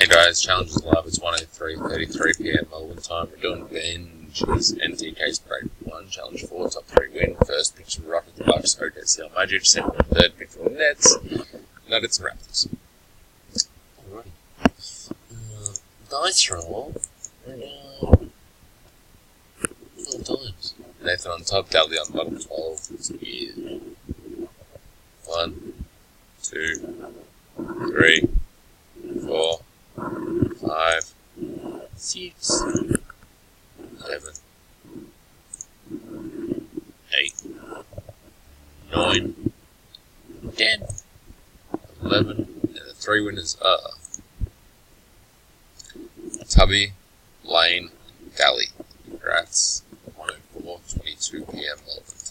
Hey guys, challenge is live. It's 1:33 PM Melbourne time. We're doing benjis NTK grade 1. Challenge 4, top 3 win. First pitch from Rocket the Bucks, OKCL Magic. Second and third pitch from Nets, Nuggets and Raptors. Alrighty. Dice roll. 4 times. Nathan on top, Dally on bottom 12. So yeah. 1, 2, 3, 4, 5, 6, 7, 8, 9, 10, 11, and the 3 winners are Tubby, Lane, Dally. Congrats. 1:04:22 PM Melbourne.